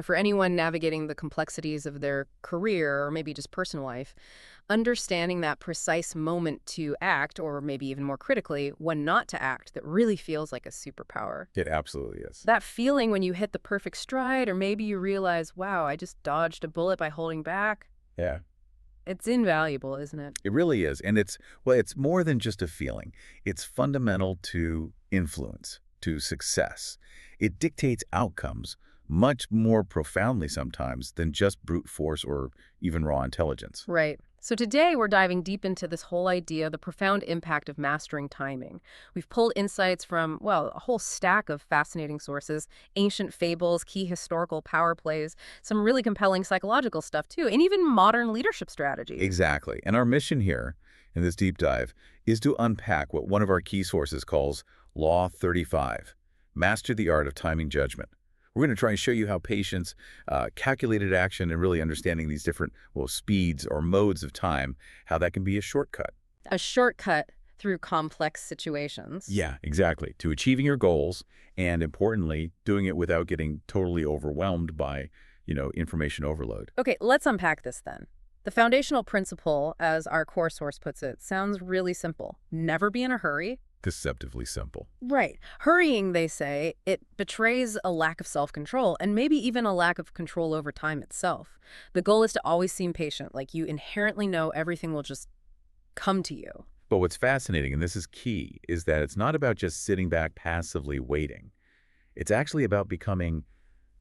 For anyone navigating the complexities of their career or maybe just personal life, understanding that precise moment to act, or maybe even more critically, when not to act, that really feels like a superpower. It absolutely is. That feeling when you hit the perfect stride, or maybe you realize, wow, I just dodged a bullet by holding back, Yeah, it's invaluable, isn't it? it really is. And it's more than just a feeling. It's fundamental to influence, to success. It dictates outcomes much more profoundly sometimes than just brute force or even raw intelligence. Right. So today we're diving deep into this whole idea, the profound impact of mastering timing. We've pulled insights from, well, a whole stack of fascinating sources, ancient fables, key historical power plays, some really compelling psychological stuff too, and even modern leadership strategies. Exactly. And our mission here in this deep dive is to unpack what one of our key sources calls Law 35, Master the Art of Timing Judgment. We're going to try and show you how patience, calculated action, and really understanding these different, well, speeds or modes of time, how that can be a shortcut. A shortcut through complex situations. Yeah, exactly. To achieving your goals and, importantly, doing it without getting totally overwhelmed by, information overload. Okay, let's unpack this then. The foundational principle, as our core source puts it, sounds really simple. Never be in a hurry. Deceptively simple. Right. Hurrying, they say, it betrays a lack of self-control and maybe even a lack of control over time itself. The goal is to always seem patient, like you inherently know everything will just come to you. But what's fascinating, and this is key, is that it's not about just sitting back passively waiting. It's actually about becoming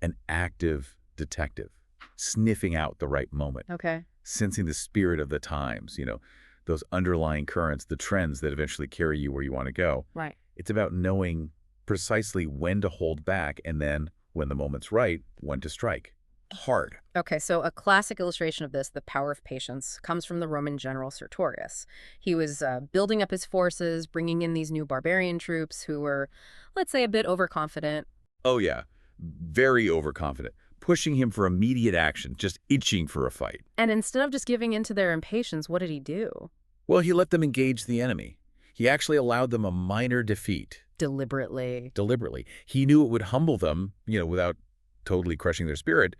an active detective, sniffing out the right moment, Okay. sensing the spirit of the times, those underlying currents, the trends that eventually carry you where you want to go. Right. It's about knowing precisely when to hold back and then, when the moment's right, when to strike. Hard. Okay, so a classic illustration of this, the power of patience, comes from the Roman general Sertorius. He was building up his forces, bringing in these new barbarian troops who were, let's say, a bit overconfident. Oh, yeah. Very overconfident. Pushing him for immediate action, just itching for a fight. And instead of just giving in to their impatience, what did he do? Well, he let them engage the enemy. He actually allowed them a minor defeat. Deliberately. Deliberately. He knew it would humble them, without totally crushing their spirit.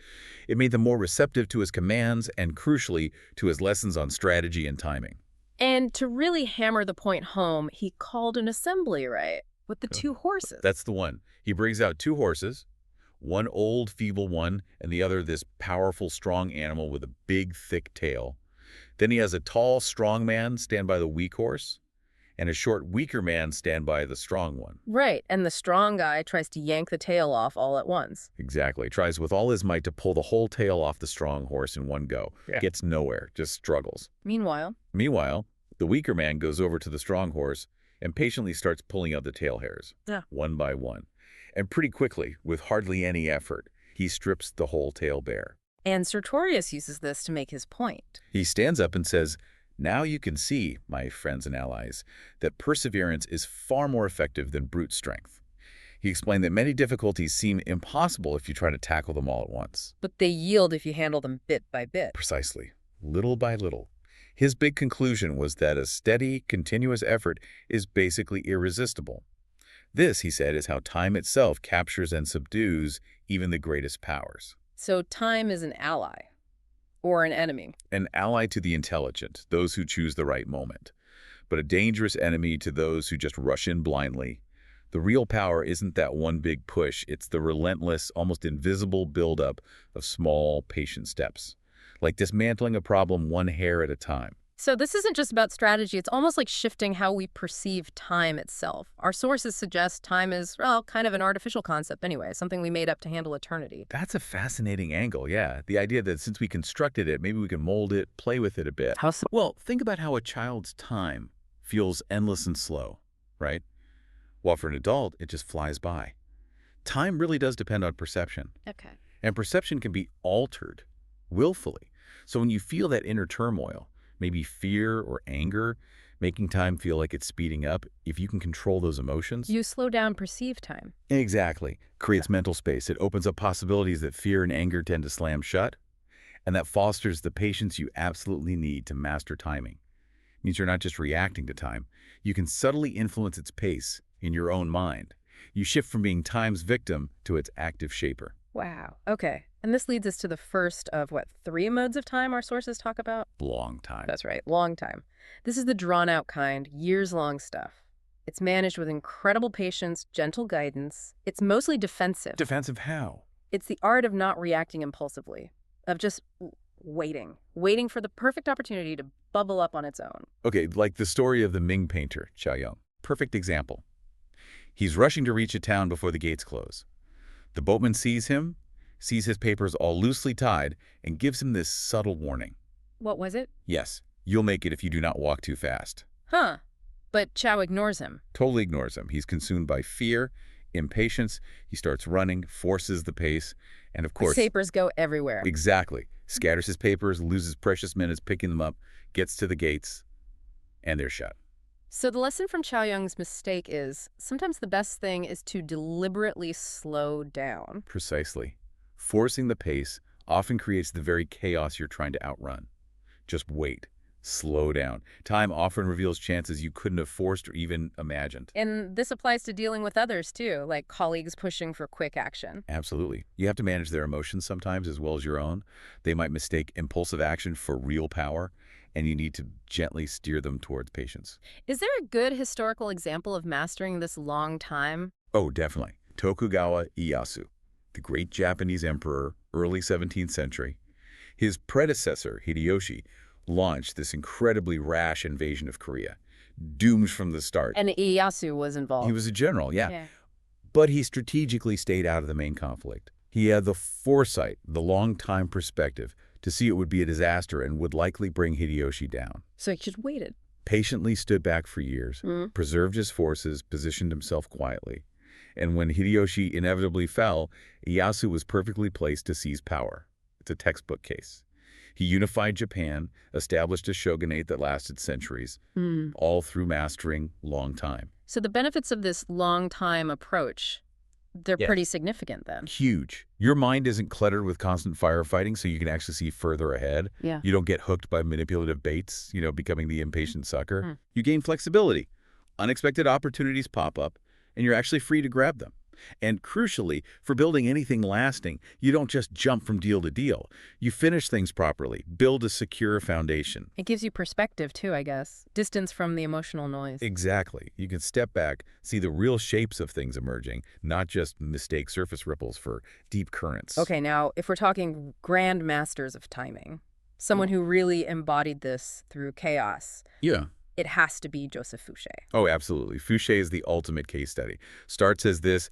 It made them more receptive to his commands and, crucially, to his lessons on strategy and timing. And to really hammer the point home, he called an assembly, right? With the Oh, two horses. That's the one. He brings out two horses, one old, feeble one, and the other this powerful, strong animal with a big, thick tail. Then he has a tall, strong man stand by the weak horse, and a short, weaker man stand by the strong one. Right, and the strong guy tries to yank the tail off all at once. Exactly. Tries with all his might to pull the whole tail off the strong horse in one go. Yeah. Gets nowhere, just struggles. Meanwhile, Meanwhile, the weaker man goes over to the strong horse and patiently starts pulling out the tail hairs, Yeah. one by one. And pretty quickly, with hardly any effort, he strips the whole tail bare. and Sertorius uses this to make his point. He stands up and says, "Now you can see, my friends and allies, that perseverance is far more effective than brute strength." He explained that many difficulties seem impossible if you try to tackle them all at once. But they yield if you handle them bit by bit. Precisely, little by little. His big conclusion was that a steady, continuous effort is basically irresistible. This, he said, is how time itself captures and subdues even the greatest powers. So time is an ally. Or an enemy. An ally to the intelligent, those who choose the right moment, but a dangerous enemy to those who just rush in blindly. The real power isn't that one big push, it's the relentless, almost invisible buildup of small, patient steps, like dismantling a problem one hair at a time. So this isn't just about strategy, it's almost like shifting how we perceive time itself. Our sources suggest time is, well, kind of an artificial concept anyway, something we made up to handle eternity. That's a fascinating angle, yeah. The idea that since we constructed it, maybe we can mold it, play with it a bit. How so? Well, think about how a child's time feels endless and slow, right? While for an adult, it just flies by. Time really does depend on perception, Okay. and perception can be altered willfully. So when you feel that inner turmoil, maybe fear or anger, making time feel like it's speeding up, if you can control those emotions. You slow down perceived time. Exactly. Creates mental space. It opens up possibilities that fear and anger tend to slam shut, and that fosters the patience you absolutely need to master timing. It means you're not just reacting to time. You can subtly influence its pace in your own mind. You shift from being time's victim to its active shaper. Wow. Okay. And this leads us to the first of, what, three modes of time our sources talk about? Long time. That's right, long time. This is the drawn-out kind, years-long stuff. It's managed with incredible patience, gentle guidance. It's mostly defensive. Defensive how? It's the art of not reacting impulsively, of just waiting for the perfect opportunity to bubble up on its own. Okay, like the story of the Ming painter, Xiaoyang. Perfect example. He's rushing to reach a town before the gates close. The boatman sees him, sees his papers all loosely tied, and gives him this subtle warning. What was it? Yes, you'll make it if you do not walk too fast. Huh. But Chow ignores him. Totally ignores him. He's consumed by fear, impatience. He starts running, forces the pace, and of course... His papers go everywhere. Exactly. Scatters his papers, loses precious minutes picking them up, gets to the gates, and they're shut. So the lesson from Chaoyang's mistake is, sometimes the best thing is to deliberately slow down. Precisely. Forcing the pace often creates the very chaos you're trying to outrun. Just wait. Slow down. Time often reveals chances you couldn't have forced or even imagined. And this applies to dealing with others, too, like colleagues pushing for quick action. Absolutely. You have to manage their emotions sometimes as well as your own. They might mistake impulsive action for real power, and you need to gently steer them towards patience. Is there a good historical example of mastering this long time? Oh, definitely. Tokugawa Ieyasu, the great Japanese emperor, early 17th century. His predecessor, Hideyoshi, launched this incredibly rash invasion of Korea, doomed from the start. And Ieyasu was involved. He was a general, yeah. But he strategically stayed out of the main conflict. He had the foresight, the long-time perspective, to see it would be a disaster and would likely bring Hideyoshi down. So he just waited. Patiently stood back for years, preserved his forces, positioned himself quietly. And when Hideyoshi inevitably fell, Ieyasu was perfectly placed to seize power. It's a textbook case. He unified Japan, established a shogunate that lasted centuries, all through mastering long time. So the benefits of this long-time approach, they're pretty significant then. Huge. Your mind isn't cluttered with constant firefighting, so you can actually see further ahead. Yeah. You don't get hooked by manipulative baits, becoming the impatient sucker. You gain flexibility. Unexpected opportunities pop up, and you're actually free to grab them. And crucially, for building anything lasting, you don't just jump from deal to deal. You finish things properly, build a secure foundation. It gives you perspective too, I guess. Distance from the emotional noise. Exactly. You can step back, see the real shapes of things emerging, not just mistake surface ripples for deep currents. Okay, now, if we're talking grand masters of timing, someone who really embodied this through chaos. Yeah. It has to be Joseph Fouché. Oh, absolutely. Fouché is the ultimate case study. Starts as this,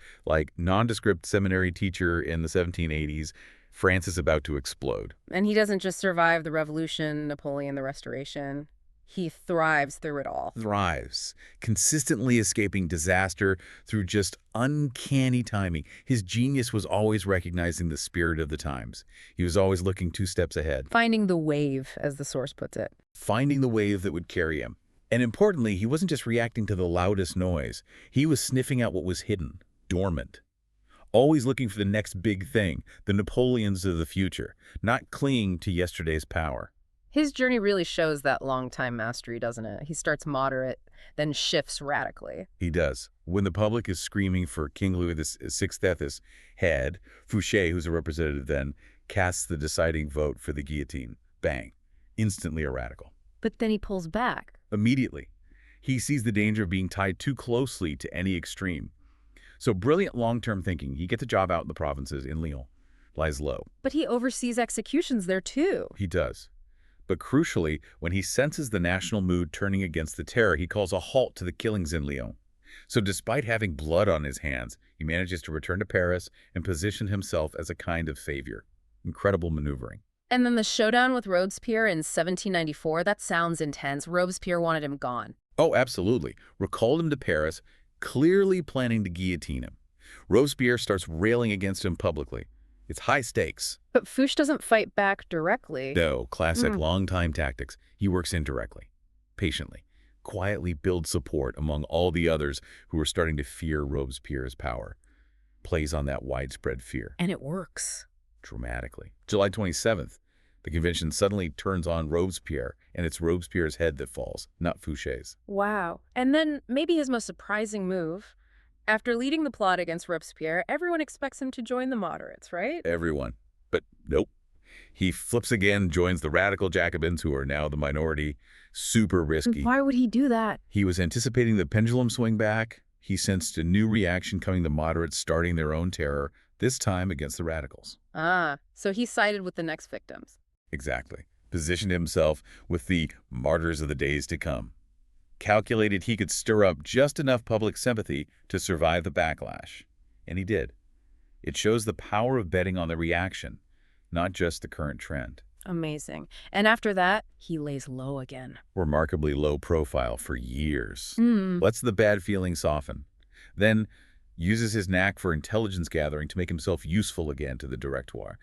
nondescript seminary teacher in the 1780s. France is about to explode. And he doesn't just survive the Revolution, Napoleon, the Restoration. He thrives through it all. Thrives, consistently escaping disaster through just uncanny timing. His genius was always recognizing the spirit of the times. He was always looking 2 steps ahead. Finding the wave, as the source puts it. Finding the wave that would carry him. And importantly, he wasn't just reacting to the loudest noise. He was sniffing out what was hidden, dormant. Always looking for the next big thing, the Napoleons of the future, not clinging to yesterday's power. His journey really shows that long-time mastery, doesn't it? He starts moderate, then shifts radically. He does. When the public is screaming for King Louis XVI head, Fouché, who's a representative then, casts the deciding vote for the guillotine. Bang. Instantly a radical. But then he pulls back. Immediately. He sees the danger of being tied too closely to any extreme. So brilliant long-term thinking. He gets a job out in the provinces in Lyon. Lies low. But he oversees executions there too. He does. But crucially, when he senses the national mood turning against the terror, he calls a halt to the killings in Lyon. So despite having blood on his hands, he manages to return to Paris and position himself as a kind of savior. Incredible maneuvering. And then the showdown with Robespierre in 1794, that sounds intense. Robespierre wanted him gone. Oh, absolutely. Recalled him to Paris, clearly planning to guillotine him. Robespierre starts railing against him publicly. It's high stakes. But Fouché doesn't fight back directly. No, classic long-time tactics. He works indirectly, patiently, quietly builds support among all the others who are starting to fear Robespierre's power. Plays on that widespread fear. And it works. Dramatically. July 27th, the convention suddenly turns on Robespierre, and it's Robespierre's head that falls, not Fouché's. Wow. And then maybe his most surprising move. After leading the plot against Robespierre, everyone expects him to join the moderates, right? Everyone. But Nope. He flips again, joins the radical Jacobins, who are now the minority. Super risky. Why would he do that? He was anticipating the pendulum swing back. He sensed a new reaction coming, the moderates starting their own terror, this time against the radicals. Ah, so he sided with the next victims. Exactly. Positioned himself with the martyrs of the days to come. Calculated he could stir up just enough public sympathy to survive the backlash. And he did. It shows the power of betting on the reaction, not just the current trend. Amazing. And after that, he lays low again. Remarkably low profile for years. Hmm. Lets the bad feeling soften. Then uses his knack for intelligence gathering to make himself useful again to the Directoire.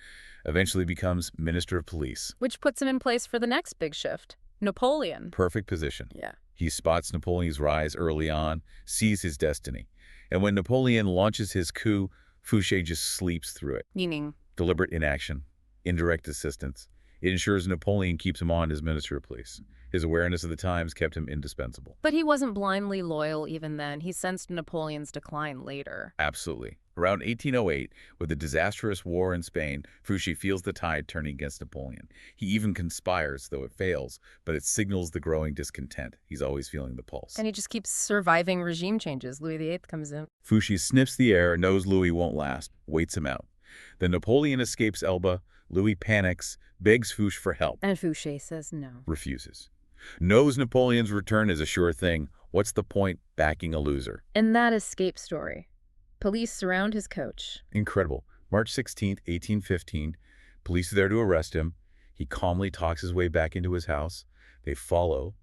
Eventually becomes Minister of Police. Which puts him in place for the next big shift. Napoleon. Perfect position. Yeah. He spots Napoleon's rise early on, sees his destiny. And when Napoleon launches his coup, Fouché just sleeps through it. Meaning? Deliberate inaction, indirect assistance. It ensures Napoleon keeps him on as Minister of Police. His awareness of the times kept him indispensable. But he wasn't blindly loyal even then. He sensed Napoleon's decline later. Absolutely. Around 1808, with the disastrous war in Spain, Fouché feels the tide turning against Napoleon. He even conspires, though it fails, but it signals the growing discontent. He's always feeling the pulse. And he just keeps surviving regime changes. Louis VIII comes in. Fouché sniffs the air, knows Louis won't last, waits him out. Then Napoleon escapes Elba. Louis panics, begs Fouché for help. And Fouché says no. Refuses. Knows Napoleon's return is a sure thing. What's the point backing a loser? And that escape story. Police surround his coach. Incredible. March 16th, 1815. Police are there to arrest him. He calmly talks his way back into his house. They follow.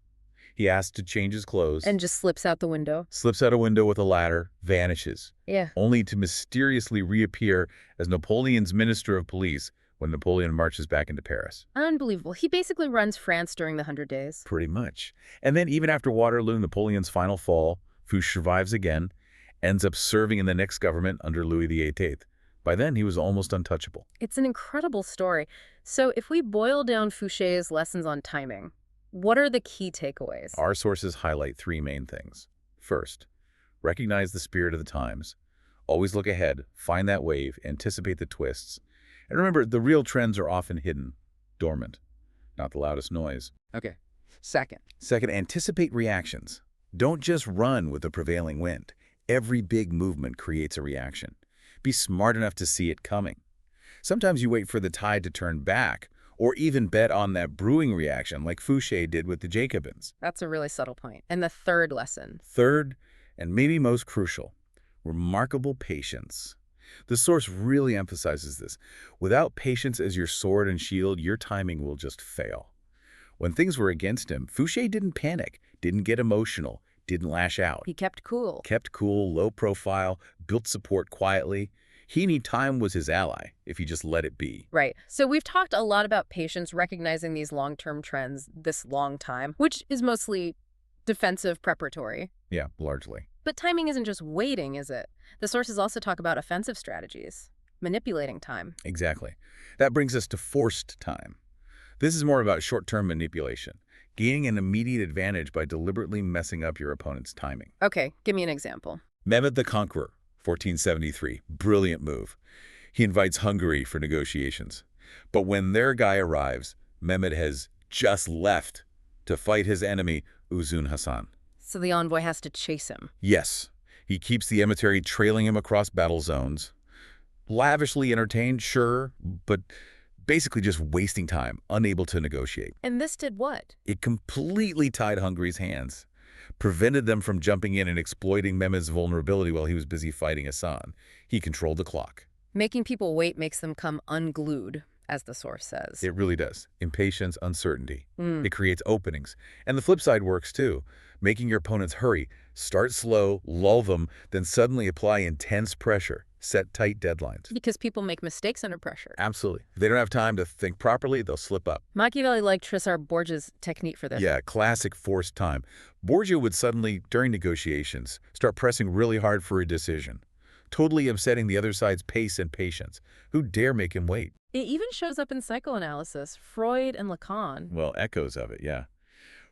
He asks to change his clothes. And just slips out the window. Slips out a window with a ladder, vanishes. Yeah. Only to mysteriously reappear as Napoleon's Minister of Police when Napoleon marches back into Paris. Unbelievable. He basically runs France during the 100 Days. Pretty much. And then even after Waterloo, Napoleon's final fall, Fouché survives again, ends up serving in the next government under Louis XVIII. By then, he was almost untouchable. It's an incredible story. So if we boil down Fouché's lessons on timing, what are the key takeaways? Our sources highlight three main things. First, recognize the spirit of the times. Always look ahead, find that wave, anticipate the twists. And remember, the real trends are often hidden, dormant, not the loudest noise. Okay. Second. Second, anticipate reactions. Don't just run with the prevailing wind. Every big movement creates a reaction. Be smart enough to see it coming. Sometimes you wait for the tide to turn back, or even bet on that brewing reaction like Fouché did with the Jacobins. That's a really subtle point. And the third lesson. Third, and maybe most crucial, remarkable patience. The source really emphasizes this. Without patience as your sword and shield, your timing will just fail. When things were against him, Fouché didn't panic, didn't get emotional, didn't lash out. He kept cool. Kept cool, low profile, built support quietly. He knew time was his ally if he just let it be. Right. So we've talked a lot about patience, recognizing these long-term trends, this long time, which is mostly defensive preparatory. Yeah, largely. But timing isn't just waiting, is it? The sources also talk about offensive strategies, manipulating time. Exactly. That brings us to forced time. This is more about short-term manipulation, gaining an immediate advantage by deliberately messing up your opponent's timing. Okay, give me an example. Mehmed the Conqueror, 1473. Brilliant move. He invites Hungary for negotiations. But when their guy arrives, Mehmed has just left to fight his enemy, Uzun Hasan. So the envoy has to chase him. Yes, he keeps the emissary trailing him across battle zones. Lavishly entertained, sure, but basically just wasting time, unable to negotiate. And this did what? It completely tied Hungary's hands, prevented them from jumping in and exploiting Mehmed's vulnerability while he was busy fighting Hassan. He controlled the clock. Making people wait makes them come unglued, as the source says. It really does. Impatience, uncertainty. Mm. It creates openings. And the flip side works too. Making your opponents hurry. Start slow, lull them, then suddenly apply intense pressure. Set tight deadlines. Because people make mistakes under pressure. Absolutely. If they don't have time to think properly, they'll slip up. Machiavelli liked Tresor Borgia's technique for this. Yeah, classic forced time. Borgia would suddenly, during negotiations, start pressing really hard for a decision, totally upsetting the other side's pace and patience. Who dare make him wait? It even shows up in psychoanalysis, Freud and Lacan. Well, echoes of it, yeah.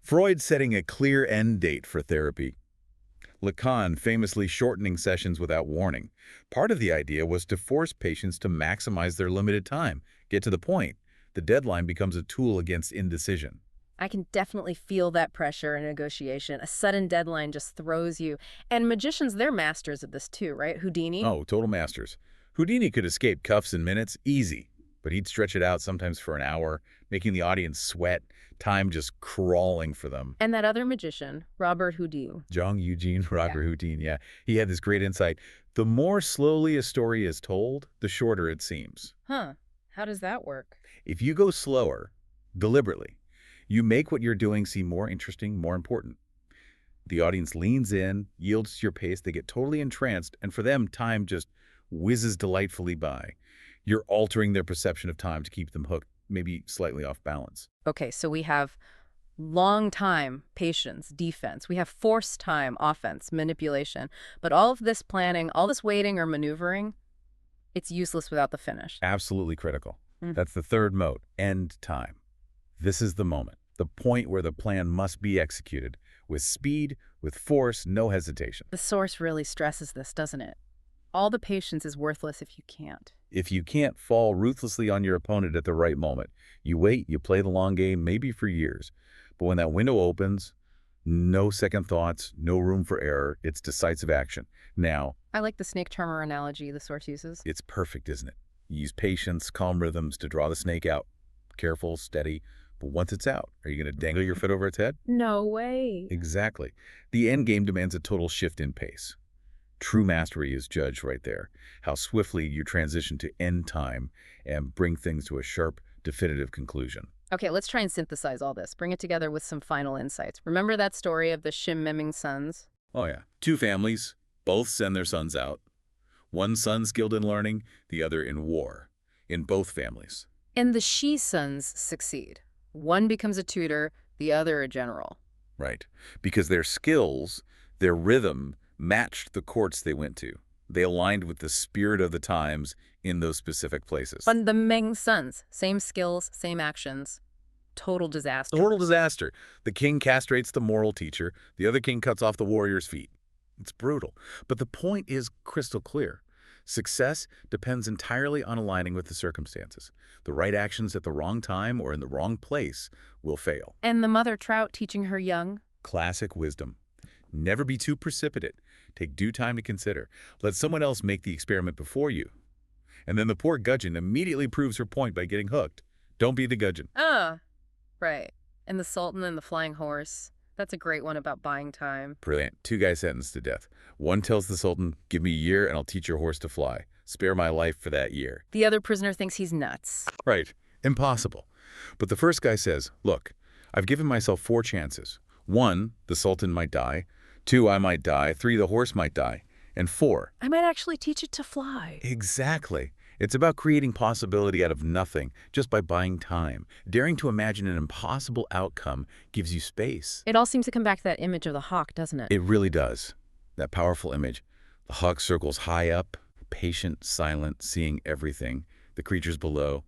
Freud setting a clear end date for therapy. Lacan famously shortening sessions without warning. Part of the idea was to force patients to maximize their limited time, Get to the point. The deadline becomes a tool against indecision. I can definitely feel that pressure in negotiation. A sudden deadline just throws you. And magicians, they're masters of this too, right? Houdini? Oh, total masters. Houdini could escape cuffs in minutes, easy. But he'd stretch it out sometimes for an hour, making the audience sweat, time just crawling for them. And that other magician, Robert Houdini. Zhang Eugene Robert Houdin, yeah. He had this great insight. The more slowly a story is told, the shorter it seems. Huh. How does that work? If you go slower, deliberately, you make what you're doing seem more interesting, more important. The audience leans in, yields to your pace, they get totally entranced, and for them, time just whizzes delightfully by. You're altering their perception of time to keep them hooked, maybe slightly off balance. Okay, so we have long time, patience, defense. We have force time, offense, manipulation. But all of this planning, all this waiting or maneuvering, it's useless without the finish. Absolutely critical. Mm. That's the third mode, end time. This is the moment, the point where the plan must be executed with speed, with force, no hesitation. The source really stresses this, doesn't it? All the patience is worthless if you can't. If you can't fall ruthlessly on your opponent at the right moment, you wait, you play the long game, maybe for years. But when that window opens, no second thoughts, no room for error, it's decisive action. Now, I like the snake charmer analogy the source uses. it's perfect, isn't it? You use patience, calm rhythms to draw the snake out. Careful, steady. But once it's out, are you going to dangle your foot over its head? No way. Exactly. The end game demands a total shift in pace. True mastery is judged right there. How swiftly you transition to end time and bring things to a sharp, definitive conclusion. Okay, let's try and synthesize all this. Bring it together with some final insights. Remember that story of the Shim sons? Oh yeah. Two families, both send their sons out. One son skilled in learning, the other in war. In both families. And the Shi sons succeed. One becomes a tutor, the other a general. Right. Because their skills, their rhythm, matched the courts they went to. They aligned with the spirit of the times in those specific places. But the Meng sons, same skills, same actions. Total disaster. Total disaster. The king castrates the moral teacher. The other king cuts off the warrior's feet. It's brutal. But the point is crystal clear. Success depends entirely on aligning with the circumstances. The right actions at the wrong time or in the wrong place will fail. And the mother trout teaching her young? Classic wisdom. Never be too precipitate. Take due time to consider. Let someone else make the experiment before you. And then the poor gudgeon immediately proves her point by getting hooked. Don't be the gudgeon. Right. And the Sultan and the flying horse. That's a great one about buying time. Brilliant. Two guys sentenced to death. One tells the Sultan, give me a year and I'll teach your horse to fly. Spare my life for that year. The other prisoner thinks he's nuts. Right. Impossible. But the first guy says, look, I've given myself 4 chances. 1, the Sultan might die. 2, I might die. 3, the horse might die. And 4, I might actually teach it to fly. exactly. It's about creating possibility out of nothing just by buying time. Daring to imagine an impossible outcome gives you space. It all seems to come back to that image of the hawk, doesn't it? It really does. That powerful image. The hawk circles high up, patient, silent, seeing everything. The creatures below,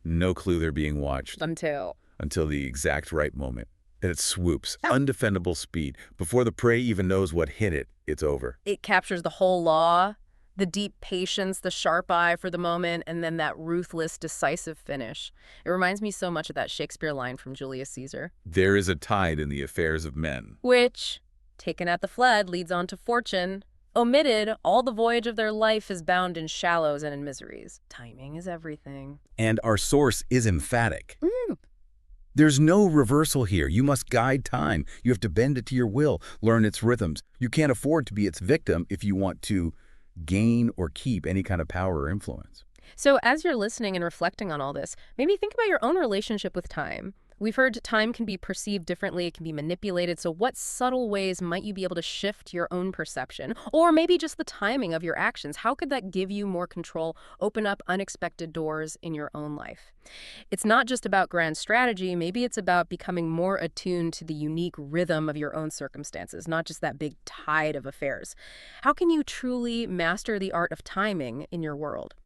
no clue they're being watched Until the exact right moment. And it swoops, undefendable speed. Before the prey even knows what hit it, it's over. it captures the whole law, the deep patience, the sharp eye for the moment, and then that ruthless, decisive finish. It reminds me so much of that Shakespeare line from Julius Caesar, There is a tide in the affairs of men. which, taken at the flood, leads on to fortune. Omitted, all the voyage of their life is bound in shallows and in miseries. Timing is everything. And our source is emphatic. There's no reversal here. You must guide time. You have to bend it to your will, learn its rhythms. You can't afford to be its victim if you want to gain or keep any kind of power or influence. So as you're listening and reflecting on all this, maybe think about your own relationship with time. We've heard time can be perceived differently, it can be manipulated, so what subtle ways might you be able to shift your own perception? Or maybe just the timing of your actions. How could that give you more control, open up unexpected doors in your own life? It's not just about grand strategy, maybe it's about becoming more attuned to the unique rhythm of your own circumstances, not just that big tide of affairs. How can you truly master the art of timing in your world?